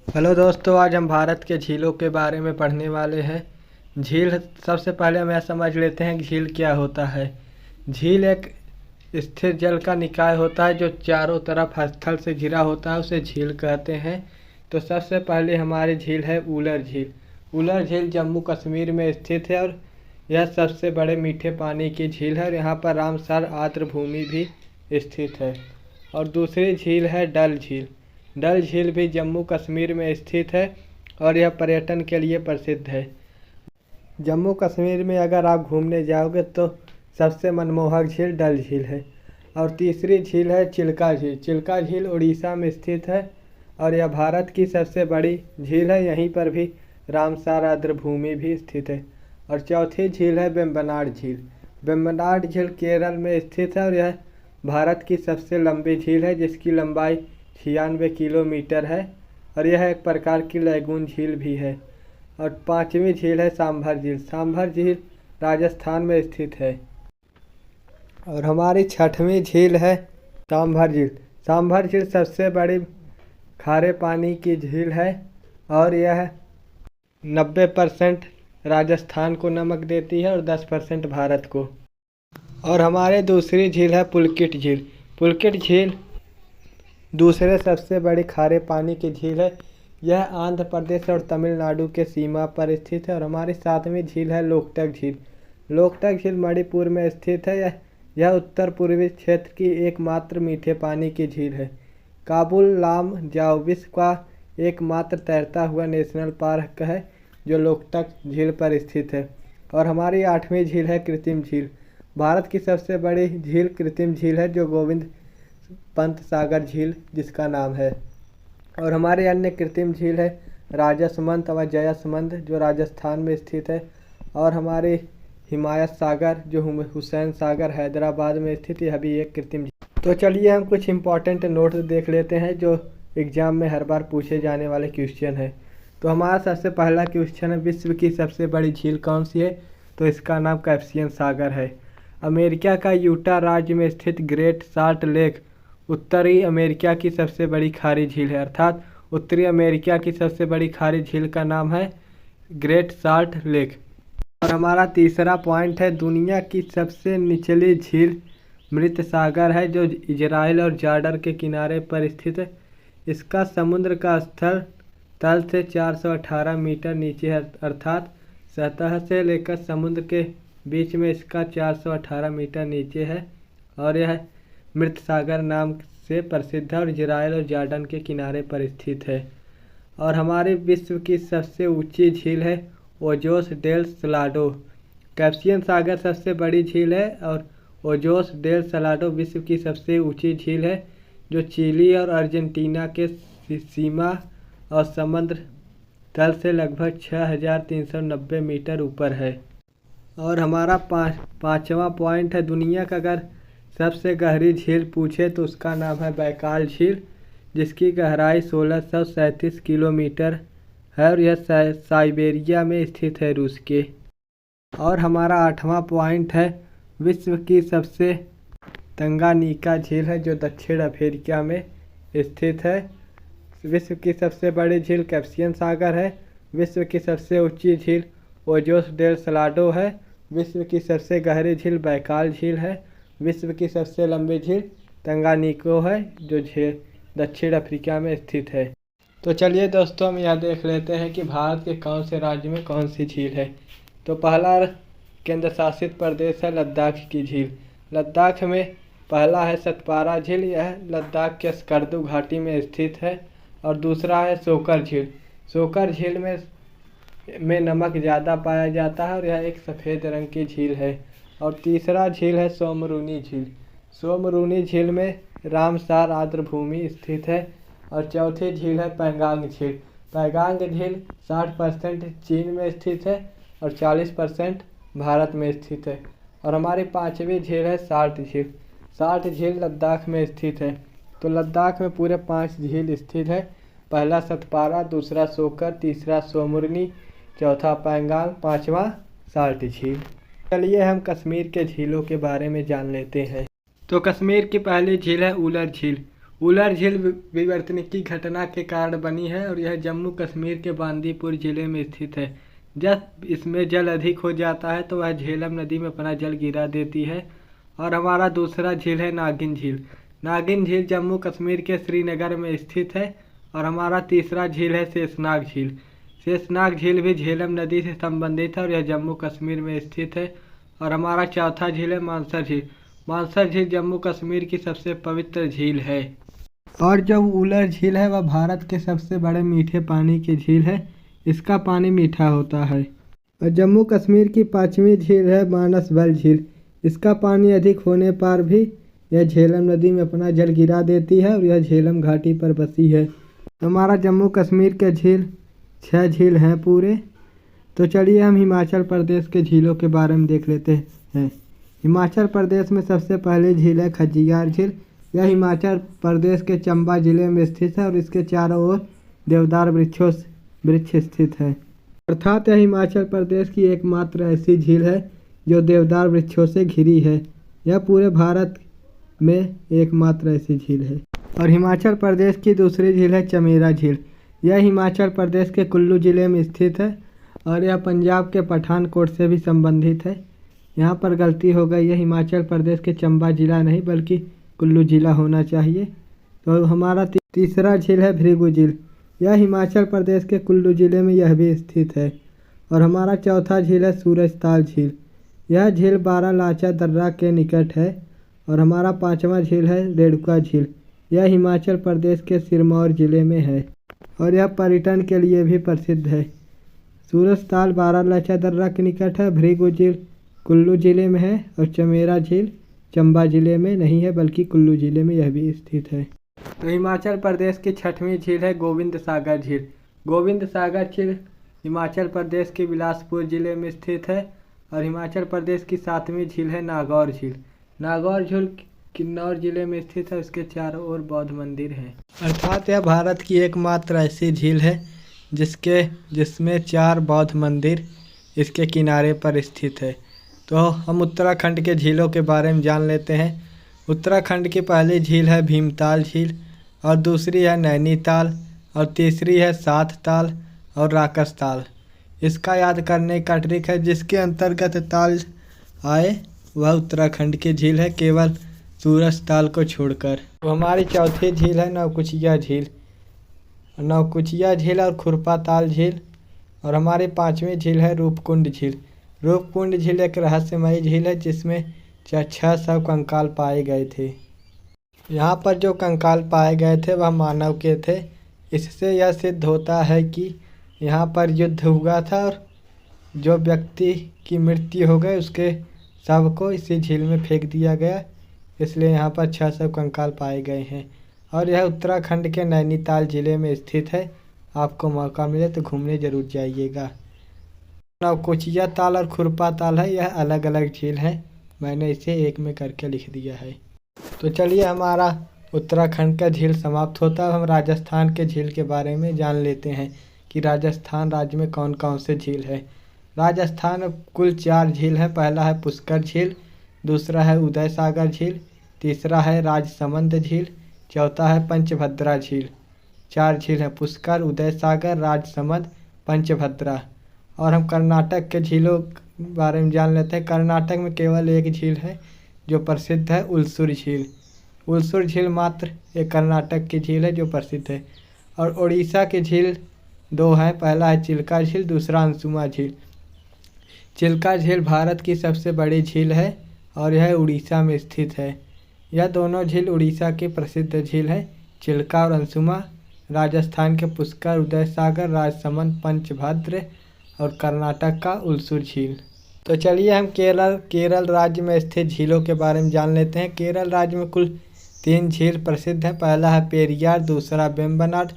Hello दोस्तों, आज हम भारत के झीलों के बारे में पढ़ने वाले हैं। झील, सबसे पहले हम यह समझ लेते हैं कि झील क्या होता है। झील एक स्थिर जल का निकाय होता है जो चारों तरफ स्थल से घिरा होता है, उसे झील कहते हैं। तो सबसे पहले हमारी झील है ऊलर झील। ऊलर झील जम्मू कश्मीर में स्थित है और यह सबसे बड़े मीठे पानी की झील है और यहाँ पर रामसर आर्द्र भूमि भी स्थित है। और दूसरी झील है डल झील। डल झील भी जम्मू कश्मीर में स्थित है और यह पर्यटन के लिए प्रसिद्ध है। जम्मू कश्मीर में अगर आप घूमने जाओगे तो सबसे मनमोहक झील डल झील है। और तीसरी झील है चिल्का झील। चिल्का झील उड़ीसा में स्थित है और यह भारत की सबसे बड़ी झील है। यहीं पर भी रामसर आर्द्र भूमि भी स्थित है। और चौथी झील है वेम्बनाड झील। वेम्बनाड झील केरल में स्थित है और यह भारत की सबसे लंबी झील है, जिसकी लंबाई 96 किलोमीटर है और यह एक प्रकार की लैगून झील भी है। और पांचवी झील है सांभर झील। सांभर झील राजस्थान में स्थित है। और हमारी छठवीं झील है सांभर झील। सांभर झील सबसे बड़ी खारे पानी की झील है और यह 90% राजस्थान को नमक देती है और 10% भारत को। और हमारे दूसरी झील है पुलकित झील। पुलकित झील दूसरे सबसे बड़ी खारे पानी की झील है। यह आंध्र प्रदेश और तमिलनाडु के सीमा पर स्थित है। और हमारी सातवीं झील है लोकटक झील। लोकटक झील मणिपुर में स्थित है। यह उत्तर पूर्वी क्षेत्र की एकमात्र मीठे पानी की झील है। काबुल लाम जाओ विश्व का एकमात्र तैरता हुआ नेशनल पार्क है जो लोकटक झील पर स्थित है। और हमारी आठवीं झील है कृत्रिम झील। भारत की सबसे बड़ी झील कृत्रिम झील है जो गोविंद पंत सागर झील जिसका नाम है। और हमारे अन्य कृत्रिम झील है राजसमंद व जयसमंद जो राजस्थान में स्थित है। और हमारे हिमायत सागर जो हुसैन सागर हैदराबाद में स्थित, यह भी एक कृत्रिम झील। तो चलिए हम कुछ इम्पोर्टेंट नोट्स देख लेते हैं जो एग्जाम में हर बार पूछे जाने वाले क्वेश्चन है। तो हमारा सबसे पहला क्वेश्चन है, विश्व की सबसे बड़ी झील कौन सी है? तो इसका नाम कैस्पियन सागर है। अमेरिका का यूटा राज्य में स्थित ग्रेट साल्ट लेक उत्तरी अमेरिका की सबसे बड़ी खारी झील है। अर्थात उत्तरी अमेरिका की सबसे बड़ी खारी झील का नाम है ग्रेट साल्ट लेक। और हमारा तीसरा पॉइंट है, दुनिया की सबसे निचली झील मृत सागर है जो इजराइल और जॉर्डन के किनारे पर स्थित है। इसका समुद्र का स्तर तल से 418 मीटर नीचे है। अर्थात सतह से लेकर समुद्र के बीच में इसका 418 मीटर नीचे है और यह मृत सागर नाम से प्रसिद्ध है और इजराइल और जॉर्डन के किनारे पर स्थित है। और हमारे विश्व की सबसे ऊंची झील है ओजोस डेल सलाडो। कैस्पियन सागर सबसे बड़ी झील है और ओजोस डेल सलाडो विश्व की सबसे ऊंची झील है जो चिली और अर्जेंटीना के सीमा और समुद्र तल से लगभग 6390 मीटर ऊपर है। और हमारा पाँचवा पॉइंट है, दुनिया का अगर सबसे गहरी झील पूछे तो उसका नाम है बैकाल झील जिसकी गहराई 1637 किलोमीटर है और यह साइबेरिया में स्थित है, रूस के। और हमारा आठवां पॉइंट है, विश्व की सबसे तंगानिका झील है जो दक्षिण अफ्रीका में स्थित है। विश्व की सबसे बड़ी झील कैस्पियन सागर है। विश्व की सबसे ऊंची झील ओजोस डेल सलाडो है। विश्व की सबसे गहरी झील बैकाल झील है। विश्व की सबसे लंबी झील तंगानिको है जो झील दक्षिण अफ्रीका में स्थित है। तो चलिए दोस्तों, हम यह देख लेते हैं कि भारत के कौन से राज्य में कौन सी झील है। तो पहला केंद्र शासित प्रदेश है लद्दाख की झील। लद्दाख में पहला है सतपारा झील, यह लद्दाख के स्कर्दू घाटी में स्थित है। और दूसरा है शोकर झील। शोकर झील में नमक ज़्यादा पाया जाता है और यह एक सफ़ेद रंग की झील है। और तीसरा झील है सोमरूनी झील। सोमरूनी झील में रामसार आर्द्र भूमि स्थित है। और चौथी झील है पैंगांग झील। पैंगांग झील 60% चीन में स्थित है और 40% भारत में स्थित है। और हमारी पांचवी झील है साल्ट झील। साल्ट झील लद्दाख में स्थित है। तो लद्दाख में पूरे 5 झील स्थित है। पहला सतपारा, दूसरा शोकर, तीसरा सोमरूनी, चौथा पैंगांग, पांचवा साल्ट झील। चलिए हम कश्मीर के झीलों के बारे में जान लेते हैं। तो कश्मीर की पहली झील है ऊलर झील। उलर झील विवर्तनिकी घटना के कारण बनी है और यह जम्मू कश्मीर के बांदीपुर जिले में स्थित है। जब इसमें जल अधिक हो जाता है तो वह झेलम नदी में अपना जल गिरा देती है। और हमारा दूसरा झील है नागिन झील। नागिन झील जम्मू कश्मीर के श्रीनगर में स्थित है। और हमारा तीसरा झील है शेषनाग झील। शेषनाग झील भी झेलम नदी से संबंधित है और यह जम्मू कश्मीर में स्थित है। और हमारा चौथा झील है मानसर झील। मानसर झील जम्मू कश्मीर की सबसे पवित्र झील है। और जो उलर झील है वह भारत के सबसे बड़े मीठे पानी की झील है। इसका पानी मीठा होता है। और जम्मू कश्मीर की पांचवी झील है मानसबल झील। इसका पानी अधिक होने पर भी यह झेलम नदी में अपना जल गिरा देती है और यह झेलम घाटी पर बसी है। हमारा जम्मू कश्मीर के झील 6 झील हैं पूरे। तो चलिए हम हिमाचल प्रदेश के झीलों के बारे में देख लेते हैं। हिमाचल प्रदेश में सबसे पहले झील है खजियार झील। यह हिमाचल प्रदेश के चंबा जिले में स्थित है और इसके चारों ओर देवदार वृक्ष स्थित है। अर्थात यह हिमाचल प्रदेश की एकमात्र ऐसी झील है जो देवदार वृक्षों से घिरी है। यह पूरे भारत में एकमात्र ऐसी झील है। और हिमाचल प्रदेश की दूसरी झील है चमेरा झील। यह हिमाचल प्रदेश के कुल्लू जिले में स्थित है और यह पंजाब के पठानकोट से भी संबंधित है। यहाँ पर गलती हो गई, यह हिमाचल प्रदेश के चंबा जिला नहीं बल्कि कुल्लू जिला होना चाहिए। तो हमारा तीसरा झील है भृगु झील। यह हिमाचल प्रदेश के कुल्लू जिले में यह भी स्थित है। और हमारा चौथा झील है सूरजताल झील। यह झील बारालाचा दर्रा के निकट है। और हमारा पांचवा झील है रेणुका झील। यह हिमाचल प्रदेश के सिरमौर जिले में है और यह पर्यटन के लिए भी प्रसिद्ध है। सूरजताल बारालाचा दर्रा के निकट है। भृगु झील कुल्लू जिले में है और चमेरा झील चंबा जिले में नहीं है बल्कि कुल्लू जिले में यह भी स्थित है। तो हिमाचल प्रदेश की छठवीं झील है गोविंद सागर झील। गोविंद सागर झील हिमाचल प्रदेश के बिलासपुर जिले में स्थित है। और हिमाचल प्रदेश की सातवीं झील है नागौर झील। नागौर झील किन्नौर जिले में स्थित है। इसके चारों ओर बौद्ध मंदिर हैं। अर्थात यह भारत की एकमात्र ऐसी झील है जिसमें 4 बौद्ध मंदिर इसके किनारे पर स्थित है। तो हम उत्तराखंड के झीलों के बारे में जान लेते हैं। उत्तराखंड की पहली झील है भीमताल झील और दूसरी है नैनीताल और तीसरी है सातताल और राकसताल। इसका याद करने का ट्रिक है, जिसके अंतर्गत ताल आए वह उत्तराखंड की झील है, केवल सूरजताल को छोड़कर। तो हमारी चौथी झील है नौकुचिया झील। नौकुचिया झील और खुरपा ताल झील। और हमारी पांचवी झील है रूपकुंड झील। रूपकुंड झील एक रहस्यमयी झील है जिसमें 600 कंकाल पाए गए थे। यहाँ पर जो कंकाल पाए गए थे वह मानव के थे। इससे यह सिद्ध होता है कि यहाँ पर युद्ध हुआ था और जो व्यक्ति की मृत्यु हो गई उसके शव को इसी झील में फेंक दिया गया, इसलिए यहाँ पर 600 कंकाल पाए गए हैं। और यह उत्तराखंड के नैनीताल जिले में स्थित है। आपको मौका मिले तो घूमने ज़रूर जाइएगा। नौकुचिया ताल और खुरपा ताल है, यह अलग अलग झील है। मैंने इसे एक में करके लिख दिया है। तो चलिए हमारा उत्तराखंड का झील समाप्त होता है। हम राजस्थान के झील के बारे में जान लेते हैं कि राजस्थान राज्य में कौन कौन से झील है। राजस्थान में कुल 4 झील हैं। पहला है पुष्कर झील, दूसरा है उदय सागर झील, तीसरा है राजसमंद झील, चौथा है पंचभद्रा झील। 4 झील हैं, पुष्कर, उदय सागर, राजसमंद, पंचभद्रा। और हम कर्नाटक के झीलों के बारे में जान लेते हैं। कर्नाटक में केवल एक झील है जो प्रसिद्ध है, उलसुर झील। उलसुर झील मात्र एक कर्नाटक की झील है जो प्रसिद्ध है। और उड़ीसा की झील 2 हैं। पहला है चिल्का झील, दूसरा अंशुमा झील। चिल्का झील भारत की सबसे बड़ी झील है और यह उड़ीसा में स्थित है। यह दोनों झील उड़ीसा की प्रसिद्ध झील है। चिल्का और अंशुमा राजस्थान के पुष्कर, उदय सागर, राजसमंद, पंचभद्र और कर्नाटक का उलसुर झील। तो चलिए हम केरल राज्य में स्थित झीलों के बारे में जान लेते हैं। केरल राज्य में कुल 3 झील प्रसिद्ध हैं। पहला है पेरियार, दूसरा वेम्बनाड,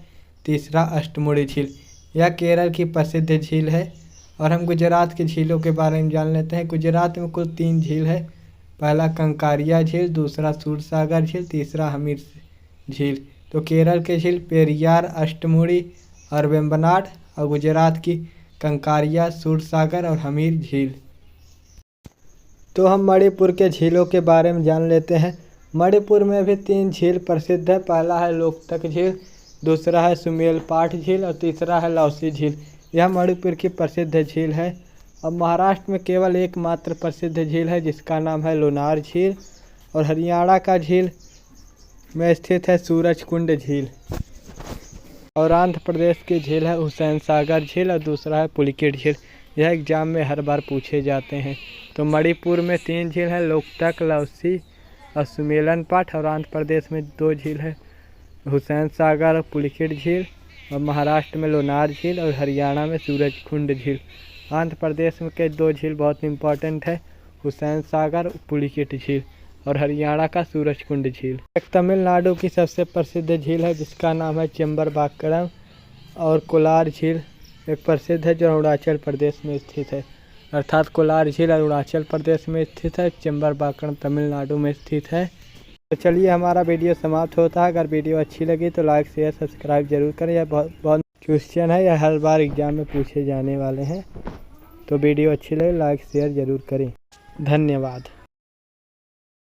तीसरा अष्टमुड़ी झील। यह केरल की प्रसिद्ध झील है। और हम गुजरात की झीलों के बारे में जान लेते हैं। गुजरात में कुल 3 झील है। पहला कंकारिया झील, दूसरा सूरसागर झील, तीसरा हमीर झील। तो केरल के झील पेरियार, अष्टमुड़ी और वेम्बनाड, और गुजरात की कंकारिया, सूरसागर और हमीर झील। तो हम मणिपुर के झीलों के बारे में जान लेते हैं। मणिपुर में भी 3 झील प्रसिद्ध है। पहला है लोकतक झील, दूसरा है सुमेलपाट झील और तीसरा है लौसी झील। यह मणिपुर की प्रसिद्ध झील है। अब महाराष्ट्र में केवल एकमात्र प्रसिद्ध झील है जिसका नाम है लोनार झील, और हरियाणा का झील में स्थित है सूरजकुंड झील। और आंध्र प्रदेश की झील है हुसैन सागर झील और दूसरा है पुलिकेट झील। यह एग्जाम में हर बार पूछे जाते हैं। तो मणिपुर में 3 झील है, लोकतक, लौसी और सुमेलनपाट। और आंध्र प्रदेश में 2 झील है, हुसैन सागर और पुलिकेट झील। और महाराष्ट्र में लोनार झील और हरियाणा में सूरजकुंड झील। आंध्र प्रदेश में के 2 झील बहुत इंपॉर्टेंट है, हुसैन सागर और पुलिकेट झील, और हरियाणा का सूरजकुंड झील। एक तमिलनाडु की सबसे प्रसिद्ध झील है जिसका नाम है चेम्बरबाक्कम, और कोलार झील एक प्रसिद्ध है जो अरुणाचल प्रदेश में स्थित है। अर्थात कोलार झील अरुणाचल प्रदेश में स्थित है, चेम्बरबाक्कम तमिलनाडु में स्थित है। तो चलिए हमारा वीडियो समाप्त होता है। अगर वीडियो अच्छी लगी तो लाइक शेयर सब्सक्राइब जरूर करें। यह बहुत क्वेश्चन है, यह हर बार एग्जाम में पूछे जाने वाले हैं। तो वीडियो अच्छी लगे लाइक शेयर जरूर करें। धन्यवाद।